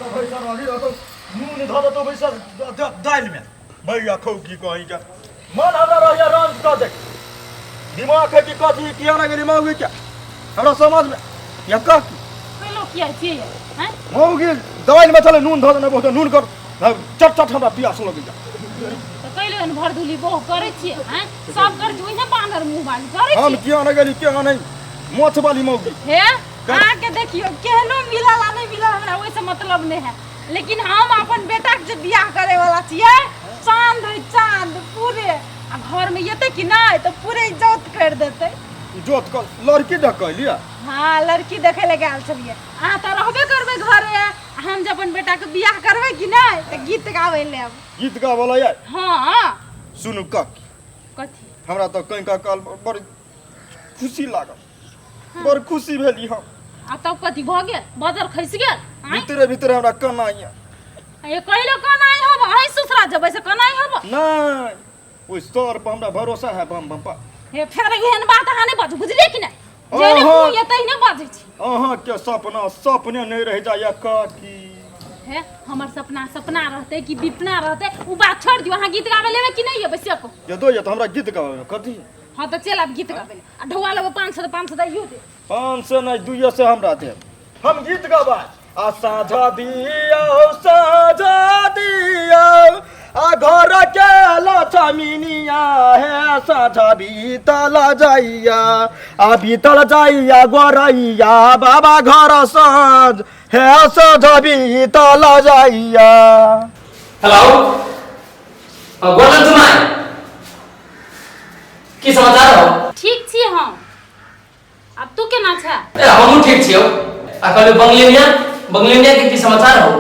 तो भैसा वाली तो नून धर तो भैसा दाल में भैया खौ की कहीं क्या मन हमरा या रंज का देख दिमाग है कि कथी किया ना गेली मौगी क्या हमरा समझ में या का पहलो किया छे हैं मौगी दवाई में चले नून धर ना बहुत नून कर चट चट हमरा प्यास लग जा तो कैले अन भर धुली बहु करे छे हैं सब कर जोइ ना बानर मुंह वाली करे छे हम किया ना गेली क्या नहीं मोछ वाली मौगी हे आके देखियो केहनो मिला ला नहीं मिला हमरा ओइसे मतलब नहीं है लेकिन हम अपन बेटा के बियाह करे वाला छिए चांद चांद पूरे आ घर में येते कि नहीं तो पूरे इज्जत कर देते इज्जत कर लड़की देख लिया हां लड़की देखे ले गेल छलिए आ त रहबे करबे घरे हम जब अपन बेटा के बियाह करबे कि नहीं तो गीत गावे लेब गीत गावला यार हां सुनु का कथी हमरा तो कहीं का काल बड़ खुशी लागल बड़ खुशी भेली हम आ तब कथी भ गेल बाजार खैस गेल भीतरे भीतरे हमरा कना आइया ये कहलो कनाई हब हई ससुरा जब से कनाई हब नहीं ओइ सर पर हमरा भरोसा है बम बम पा हे फेर एहन बात अहाँ नहीं बाजू बुझलिए कि नहीं जेने मुंह ये तहिने बाजै छी अहाँ के सपना सपने नहीं रह जाया का की हे हमर सपना सपना रहते कि विपना रहते उ बात छोड़ दियो अहाँ गीत गावे लेबे कि नहीं ये बसिया को ये दो ये तो हमरा गीत गावे कथी हां तो चल अब गीत गावे आ ढौआ लेबे 500 दैयो दे 500 नहीं 200 से हमरा दे हम गीत गावा आ साझा दिया आ घर के लछमिनिया है साझा बीतल जाइया आ बीतल जाइया गोरैया बाबा घर साँझ है साझा बीतल जाइया। हेलो गोलन जुमाई की समाचार हो ठीक छी हम अब तू केना छ ए हमहु ठीक छियो आ कहले बंगलिनिया के की समाचार हो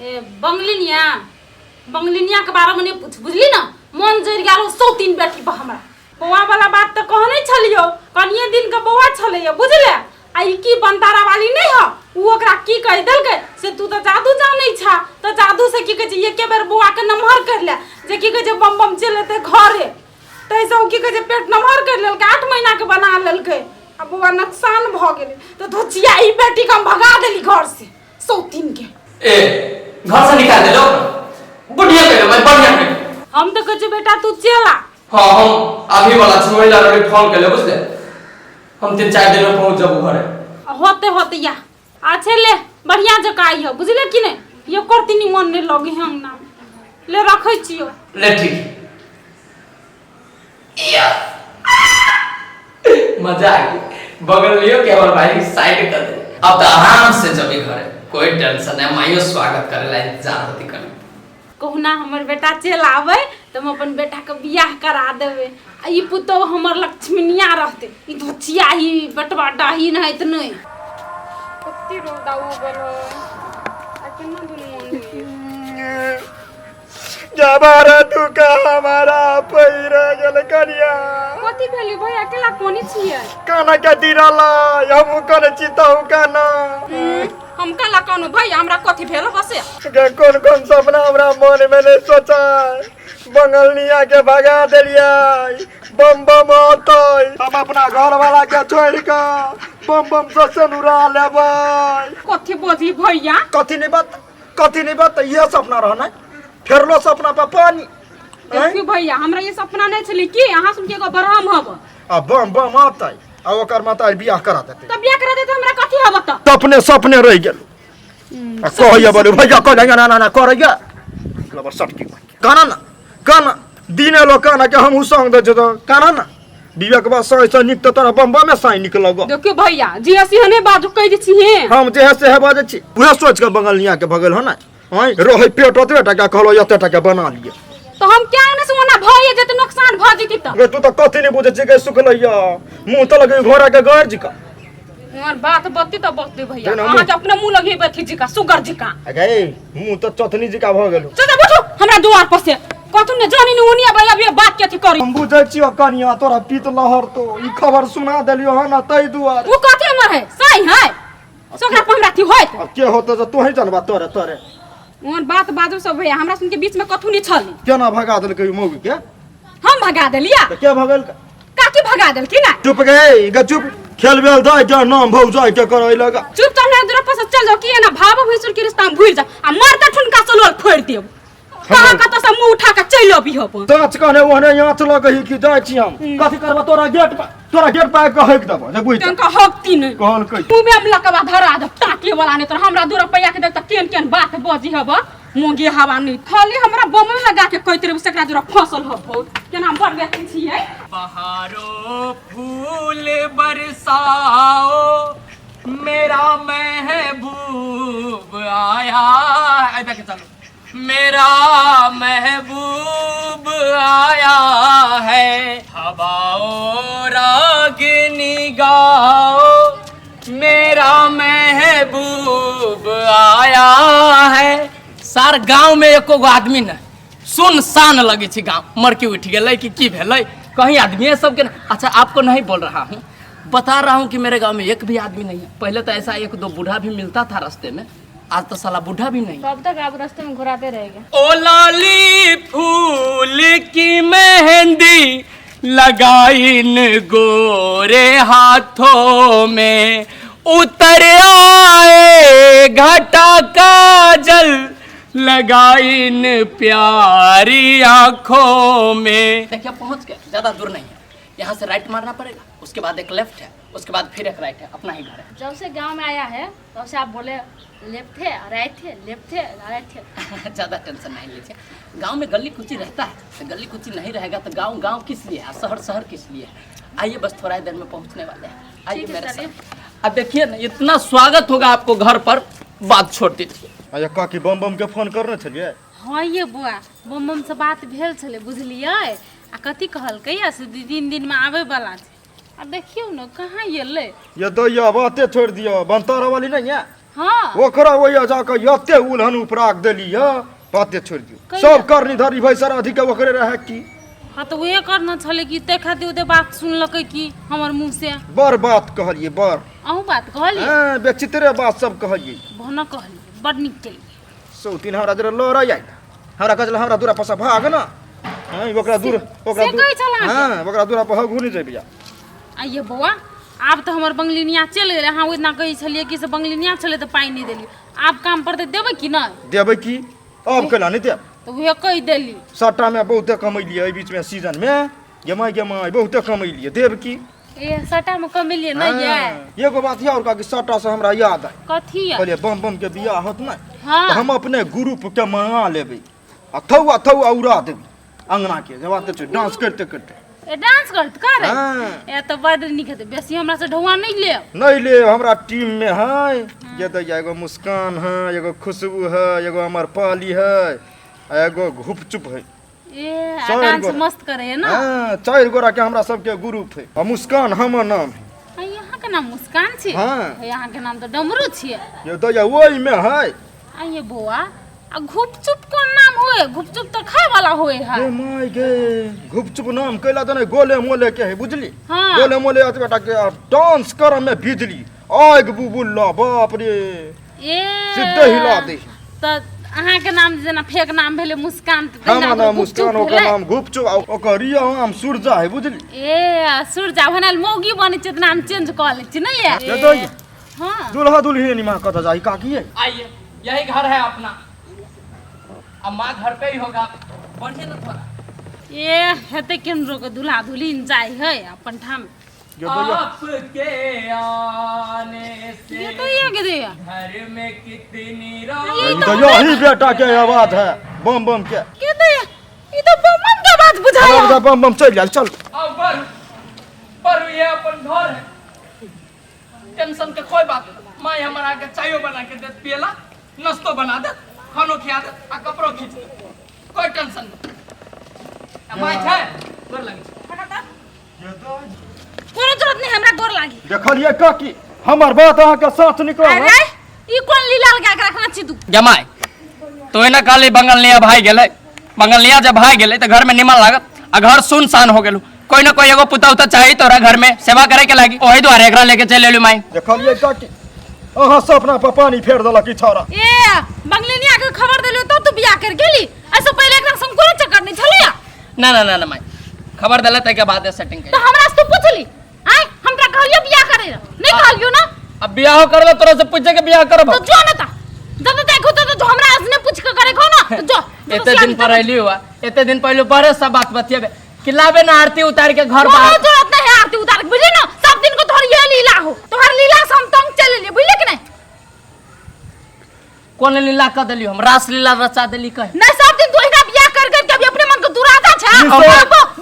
ए बंगलिनिया के बारे में नहीं पूछ बुझली ना मन जर गेलो 103 बेटी पर हमरा बौआ वाला बात तो कहने छलियो कनिए दिन के बौआ छलैया बुझले आ ई की बंतारा वाली नहीं हो उ ओकरा की कह देलकै से तू तो जादू जानै छा तो जादू से की कह जे एके बेर बौआ के नमहर कर ले जे की कह जे बम बम चलेते घरे तैसे उ की कह जे पेट नमहर कर लेलकै 8 महीना के बना लेलकै अब बौआ नुकसान भ गेलै तो धोचिया ई बेटी के हम भगा देली घर से 103 के ए घर से निकाल दे लो बढ़िया करे मैं बढ़िया करे हम तो कह बेटा तू चला हां हम अभी वाला छुइला रे फोन कर ले बुझले हम 3-4 दिन में पहुंच जाबो घरे होते या अच्छे ले बढ़िया जका आइयो बुझले कि नहीं ये करती नहीं मन नहीं लगे हम ना ले रखै छियो ले ठीक या मजा आ गई बगल लियो के हमर भाई साइड कर दे अब तो आराम से जबे घरे कोई टेंशन नहीं माइयो स्वागत करे ला इंतजार होती कर कहना हमर बेटा चल आवे तो हम अपन बेटा के बियाह करा देबे आ ई पुतो हमर लक्ष्मीनिया रहते ई धोचिया ही बटवा डाही नहीं त नहीं कत्ती रोदा हो गेलो आ केना दुनु मन जबार तू का हमारा पैर गेल कनिया कथी भेली भई अकेला कोनी छियै काना के दिराला हम कने चिताऊ काना हम कला कोनो भाई हमरा कथी भेल बसे के कौन सपना हमरा मन में नहीं सोचा बंगलनिया के भगा देलिया बम बम होतै हम अपना घर वाला के छोड़ के बम बम से सनुरा लेबै कथी बोझी भैया कथी नहीं बात ये सपना रहना फेरलो सपना पे पानी देखियो भैया हमरा ये सपना नहीं छले कि अहाँ सुन के एगो बरहम हब आ बम बम आतै आ ओकर माता बियाह करा देतै तब बियाह करा देते हमरा कथी हब त सपने रह गेल आ कहैया बोले भैया कहले ना करैया लबर सटकी काना दिने लो काना के हम संग दे जतो काना ना विवेक बा सही निक त तोरा बम बम में सही निकल गो देखियो भैया जी ऐसी हने बात कह दे छी हम जे है से है बाजे छी उहे सोच के बंगलनिया के भगल हो ना हई रहै पेट ओतबे टका कहलो एते टका बना लिए तो हम क्या ने सोना भई जे त नुकसान भ जति त गे तू त कथि नहीं बुझे छी के सुखलैया मुंह त लगे घोड़ा के गड़ जी का और बात बत्ती तो बत्ती भैया अहाँ जे अपने मुंह लगे बथी जी का सुगर जी का अगे मुंह त चथनी जी का भ गेल चल बैठो हमरा द्वार पर से कतु ने जानी न उनिया भैया अभी बात के थी करी हम बुझै छी कनिया तोरा पीत लहर तो ई खबर सुना देलियो ह ना तै दुआर वो कथि हमर है सही है सोकरा हमरा थी होय अब के होत त तू ही जानबा तोरे और बात बाजो सब भैया हमरा सुन के बीच में कथु नहीं छल केना भगा देलकै मौगी के हम भगा देलिया त के भगल काकी भगा देल कि ना चुप गे चुप खेल बेल जाए के नाम भौ जाए के करे लगा चुपचाप ना दूर पर से चल जाओ कि ना भाव भैंसुर के रिश्ता में भूल जा आ मारता ठुनका चलो फोड़ देब कहां कत से मुंह उठा के चल अबी हो सच कहने ओहने यहाँ चल गई कि जाय छी हम कथि करबा तोरा गेट पर कहै के दबा बुझ तनका हकती नहीं कहल कहि तू में लकवा धरा दे टाके वाला नहीं तो हमरा 2 रुपया के देख त केन केन बात बजी हबा मोंगे हवा नहीं खाली हमरा बम लगा के कहते रे सकरा जरा फसल हबो केना हम बढ़ गए छियै बहारो फूल बरसाओ मेरा महबूब आया ऐसा के चलो मेरा महबूब आया है हवाओ रागिनी गाओ मेरा महबूब आया है सार गांव में एको गो आदमी न सुनसान लगे छी गांव मर के उठ गए कि भेलै कहीं आदमी है सबके अच्छा आपको नहीं बोल रहा हूँ बता रहा हूँ कि मेरे गांव में एक भी आदमी नहीं है पहले तो ऐसा 1-2 बूढ़ा भी मिलता था रास्ते में आज तो साला बूढ़ा भी नहीं कब तक आप रास्ते में घुराते रहेंगे ओ लाली फूल की मेहंदी लगाई न गोरे हाथों में उतर आए घटा काजल लगाई न प्यारी आंखों में देखिए पहुंच गए ज्यादा दूर नहीं है यहाँ से राइट मारना पड़ेगा उसके बाद एक लेफ्ट है उसके बाद फिर एक राइट है अपना ही घर है जब से गांव में आया है तब से आप बोले लेफ्ट है राइट है लेफ्ट है राइट है ज़्यादा टेंशन नहीं लीजिए गांव में गली कुची रहता है तो गली कुची नहीं रहेगा तो गांव गांव किस लिए है शहर शहर किस लिए है आइए बस थोड़ा ही देर में पहुंचने वाले हैं आइए मेरे साथ अब देखिए ना इतना स्वागत होगा आपको घर पर बात छोड़ दीजिए अया काकी बम बम के फोन करने छलिए हाँ ये बुआ बम बम से बात भेल छले बुझलिए आ कथी कहलकै से 2-3 दिन में आवे वाला छै आ देखियो न कहाँ एलै ये दैया बाते छोड़ दियो बनतारा वाली नहीं है हाँ ओकरा वही जाके यते उल्हन उपराग देली है बाते छोड़ दियो सब करनी धरी भाई सारा अधिक ओकरे रहे की हाँ तो वही करना छले कि ते खातिर ओदे बात सुनलकै कि हमर मुंह से बर बात कहलिए बर अहू बात कहलिए हां बेचित्रे बात सब कहलिए भन कहलिए बड़ नीक केलिए सो तीन हमरा जरा लड़ आई हमरा कहल हमरा दूरा पसा भाग ना हां ओकरा दूर से कहि छला हां ओकरा दूरा पर घुनी जेबिया आइए बौआ आब तो हमर बंगलिनिया चल गेलै अहाँ ओतना कहि छलिए कि से बंगलिनिया छले तो पाई नहीं देली आब काम पर ते देबै कि नहीं देबै की अब केला नहीं दे तो वही कहि देली सट्टा में बहुत कमैलिए एहि बीच में सीजन में गेमाई बहुत कमैलिए देब की ए सटा में कमेलिए नहीं ये एगो बात है और का कि सट्टा से हमरा याद है कथी है कहलिए बम बम के बियाह होत ना हाँ। तो हम अपने ग्रुप के मंगा लेबै आ थौ औरा देबै अंगना के जब आते छ डांस करते करते ए डांस करत कर हाँ। ए तो बड़ नीक है बेसी हमरा से ढौआ नहीं ले नहीं ले हमरा टीम में है ये तो एगो मुस्कान है एगो खुशबू है एगो अमर पाली है एगो घुपचुप है ए चार डांस गोरा। मस्त करे है ना हाँ 4 गोरा के हमरा सबके ग्रुप है और मुस्कान हमर नाम है आ, यहाँ के नाम मुस्कान छी हाँ। यहाँ के नाम तो डमरू छिए ये तो वही में है आ ये बुआ आ घुपचुप कोन नाम होए घुपचुप तो खाए वाला होए है ए माय गे घुपचुप नाम कैला तो नहीं गोले मोले के है बुझली हाँ। गोले मोले अत बेटा के डांस कर में बिजली आग बुबुल्ला बाप रे ए सीधे हिला दे तो अहाँ के नाम जेना फेक नाम भेले मुस्कान तो हमर नाम मुस्कान ओकर नाम घुपचुप आ ओकर रिया नाम सूरजा है बुझली ए सूरजा भनल मौगी बने छै नाम चेंज कर ले छी नहीं है ये तो ये। हां दुल्हा दुल्हन मां कत जाई काकी है आइए यही घर है अपना अब माँ घर पे ही होगा बढ़िए ना थोड़ा ए हेते केनरो के दुल्हा दुल्हिन जाय है अपन ठाम ये तो ये। आपके आने से ये तो ये के दे घर में कितनी ये तो यही बेटा के आवाज है बम बम के के दे ई तो बम के बात बुझाया चल बम बम चल जा चल पर ये अपन घर है टेंशन के कोई बात नहीं माँ हमारा के चायो बना के दे पियला नाश्तो बना दे खानो खिया दे आ कपड़ो खींच दे कोई टेंशन नहीं माँ है गोर लगी कोनो जरूरत नहीं हमरा गोर लागी देखलिए काकी हमर बात अहाँ के साथ निकल अरे ई कोन लीला लगा के रखना छी तू जमाई तो है ना काली बंगलिया भाई गेले बंगलिया जब भाई गेले तो घर में निमन लागत आ घर सुनसान हो गेलू कोई ना कोई एगो पुता उता चाहिए तोरा घर में सेवा करे के लागी ओही द्वारे एकरा लेके चल एलू माई देखलिए काकी अहाँ सपना पर पानी फेर देलक ई छौरा ए बंगलिनिया के खबर देलियो तो तू बियाह कर गेली ऐसे पहले एकरा संग कोनो चक्कर नहीं छलिया ना ना ना ना माई खबर देला तै के बाद सेटिंग तो हमरा से तू पूछली आय हमरा कहलियो बियाह करे नहीं कहलियो ना अब बियाह करबे तोरा से पूछे के बियाह करब तो जो ना ता जब देखो तो जो हमरा असने पूछ के करे खो ना तो जो एते दिन पर आइली हुआ एते दिन पहले बड़े सब बात बतियाबे खिलाबे ना आरती उतार के घर बाहर बहुत जरूरत नहीं है आरती उतार के बुझली ना सब दिन को तोहर ये लीला हो तोहर लीला से हम तंग चले लिए बुझले कि नहीं कौन लीला कर देलियो हम रास लीला रचा देली कह नहीं सब दिन तू एकरा बियाह कर कर के अभी अपने मन को दुरादा छा ई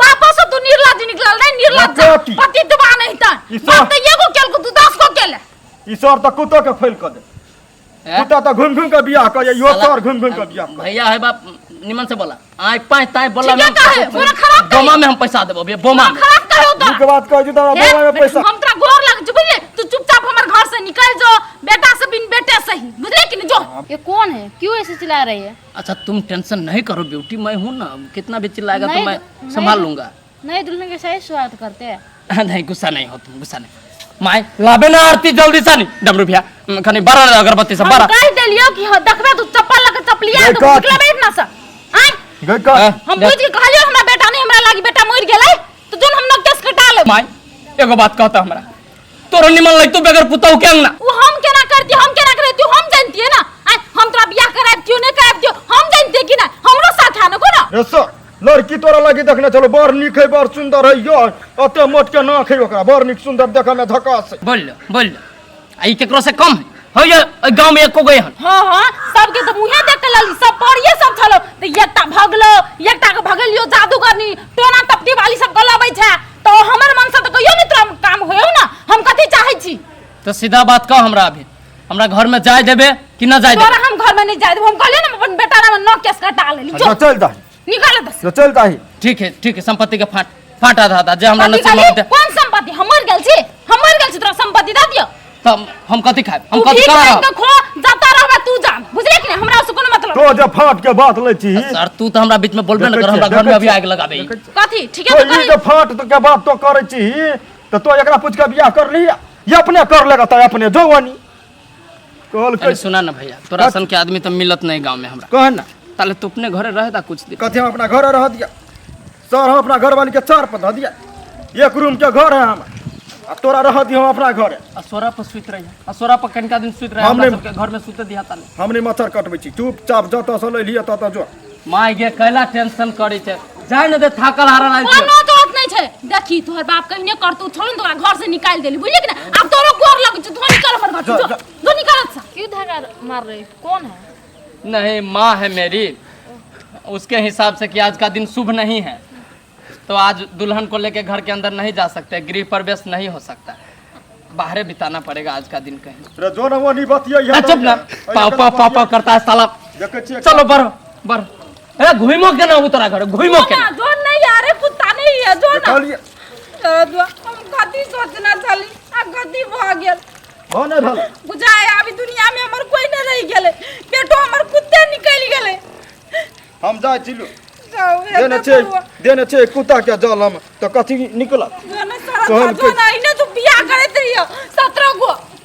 बापो से तू निर्लज निकलल नहीं निर्लज बापो की। पति दुबा नहीं था ई बाप तो एगो केल को तू 10 को केले ईश्वर तो कुत्तो के फैल कर दे कुत्ता तो घूम घूम के बियाह कर यो तोर घूम घूम के बियाह कर भैया है बाप निमन से बोला आय पाँच ताय बोला ठीक है काहे? बोला खराब काहे? बोमा में हम पैसा देबो भैया बोमा में खराब करे हो के बात कह जे तोरा बोला में पैसा हम तोरा गोर लग जे बुझले तू चुपचाप हमर घर से निकल जो बेटा से बिन बेटे से ही बुझले कि नहीं जो ये कौन है क्यों ऐसे चिल्ला रही है? अच्छा तुम टेंशन नहीं करो ब्यूटी मैं हूँ ना कितना भी चिल्लाएगा तो नहीं, मैं नहीं। संभाल लूंगा नए दुल्हन के सही स्वागत करते हैं। नहीं गुस्सा नहीं हो तुम गुस्सा नहीं माय लाबे ना आरती जल्दी से नहीं डमरू भैया खनी बारह अगरबत्ती से हम बारह कह देलियो कि हो देखबे तू चप्पल लग चपलिया गई तो काट। निकले बैठ ना सा आय गई का हम बुझ के कहलियो हमरा बेटा नहीं हमरा लागी बेटा मर गेलै तो जोन हम न केस कटा ले माय एगो बात कहता हमरा तोरो निमन लग तू बेगर पुतौ के अंगना वो हम केना करती हम केना करती हम जानती है ना आय हम तोरा बियाह कराबतियो नहीं कराबतियो हम जानती कि ना हमरो साथ आनो को ना रे सर लड़की तोरा लगी देखने चलो बड़ निक है बड़ सुंदर है यो अते मोट के नाक है ओकरा बड़ निक सुंदर देखे में झकास है बोल आई केकरो से कम है हो ये गांव में एको गए हन हां हां सबके तो मुहे देख के लली सब पढ़िए सब छलो तो एकटा भगलो एकटा के भगलियो जादूगरनी टोना टपटी वाली सब गलाबै छै तो हमर मन से तो कहियो नहीं तोरा काम होयो ना हम कथि चाहै छी तो सीधा बात कह हमरा अभी हमरा घर में जाय देबे कि ना जाय तोरा देबे हम घर में नहीं जाय देब हम कहले ना अपन बेटा नाम न केस कटा लेली जो अच्छा चल जा निकाल दस जो चलता है ठीक है संपत्ति के फाटा था जे हमरा कथी नसीब खाली? में दे कौन संपत्ति हमर गेल छी तोरा संपत्ति द दियो तब हम कथि खाए हम तू कथि ठीक करा है खो जाता रहबा तू जान बुझले कि नहीं हमरा से कोनो मतलब तो जब फाट के बात ले छी सर तू तो हमरा बीच में बोलबे ना कर हमरा घर में अभी आग लगाबे ई। कथी ठीक तो है ई जो फाट के बात तो करे छी तो एकरा पूछ के बियाह कर लिया ये अपने कर लेगा तो अपने जवानी कहल अरे सुना ना भैया तोरा सन के आदमी तो मिलत नहीं गांव में हमरा कह ना ताले तू अपने घरे रहे ता कुछ दिन कथे हम अपना घर रह दिया सर हम अपना घर वाली के 4 पर धऽ दिया एक रूम के घर है हम आ तोरा रह दिया हम अपना घर असोरा पर सुत रही असोरा पर कनका दिन सुत रहे हमने- हमरा सबके घर में सुते दिया ताले हमने मच्छर कटबै छी चुपचाप जतऽ से ले लिया ततऽ जो माय गे कैला टेंशन करे छै जाय न दे थाकल हारल आइ कोनो जरूरत नहीं छै देखी तोहर बाप कहिने करतू छोड़ न तोरा घर से निकाल देली बुझले कि ना अब तोरो गोर लग छ धो निकाल हमर घर से, जो निकाल सा क्यों धागा मार रही? कौन है? नहीं माँ है मेरी उसके हिसाब से कि आज का दिन शुभ नहीं है तो आज दुल्हन को लेके घर के अंदर नहीं जा सकते गृह प्रवेश नहीं हो सकता बाहर बिताना पड़ेगा आज का दिन कहीं रे जो न वो नहीं बतिया चुप ना पाव पाव पाव पाव करता है साला देखे छी चलो बर अरे घुइमो के ना उतरा घर घुइमो के ना जो नहीं यार कुत्ता नहीं है जो ना देखलिए जो हम गति सोचना चली आ गति भ गेल हो न भल बुझाए अभी दुनिया में हमर कोई नहीं रह गेले पेटो हमर कुत्ते निकल गेले हम जाय छिलु जाओ देने छे कुत्ता के जल हम तो कथी निकला जो ना सारा कहल जो ना इने तू बियाह करत रहियो 17 गो